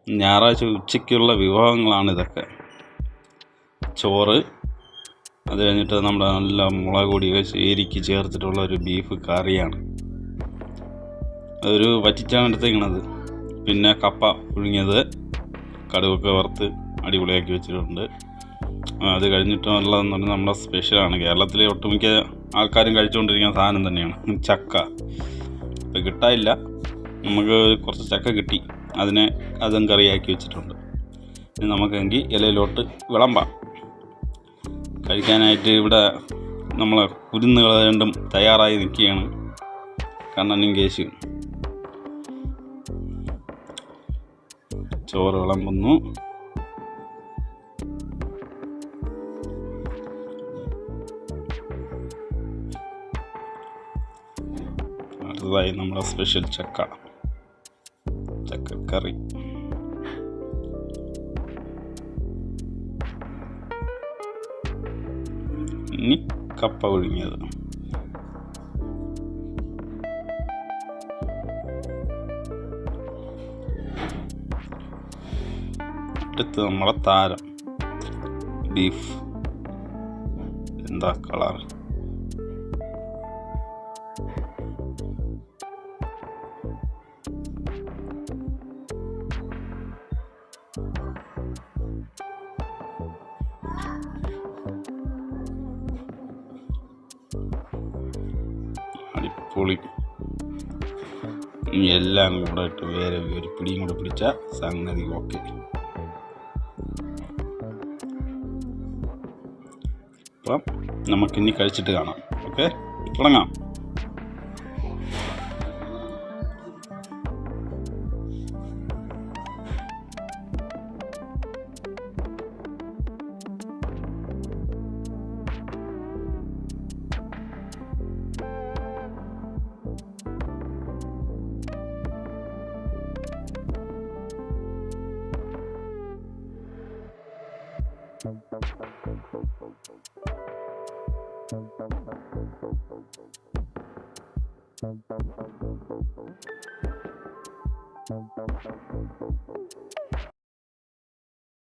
ഞായറാഴ്ച ഉച്ചയ്ക്കുള്ള വിഭവങ്ങളാണിതൊക്കെ. ചോറ്, അത് കഴിഞ്ഞിട്ട് നമ്മുടെ നല്ല മുളക് പൊടിയൊക്കെ ശരിക്ക് ചേർത്തിട്ടുള്ള ഒരു ബീഫ് കറിയാണ്. അതൊരു വറ്റിച്ചാണ് എടുത്തേക്കണത്. പിന്നെ കപ്പ പുഴുങ്ങിയത്, കടുകൊക്കെ വറുത്ത് അടിപൊളിയാക്കി വെച്ചിട്ടുണ്ട്. അത് കഴിഞ്ഞിട്ടുള്ളതെന്ന് പറഞ്ഞാൽ നമ്മുടെ സ്പെഷ്യലാണ്. കേരളത്തിലെ ഒട്ടുമിക്ക ആൾക്കാരും കഴിച്ചുകൊണ്ടിരിക്കുന്ന സാധനം തന്നെയാണ് ചക്ക. ഇപ്പം കിട്ടാനില്ല, നമുക്ക് കുറച്ച് ചക്ക കിട്ടി. അതും കറിയാക്കി വെച്ചിട്ടുണ്ട്. ഇനി നമുക്കെങ്കിൽ ഇലയിലോട്ട് വിളമ്പാം. കഴിക്കാനായിട്ട് ഇവിടെ നമ്മളെ കുരുന്നുകൾ രണ്ടും തയ്യാറായി നിൽക്കുകയാണ്, കണ്ണനും കേശും. ചോറ് വിളമ്പുന്നു. അടുത്തതായി നമ്മുടെ സ്പെഷ്യൽ ചക്കക്കറി. ഇനി കപ്പ ഒഴുങ്ങിയത്. അടുത്ത് നമ്മളെ താരം ബീഫ്. എന്താ കളർ! അടിപൊളി. എല്ലാം കൂടെ ഇട്ട് വേറെ ഒരു പിടിയും കൂടെ പിടിച്ച സംഗതി ഓക്കെ. അപ്പം നമുക്കിനി കഴിച്ചിട്ട് കാണാം. ഓക്കെ, തുടങ്ങാം.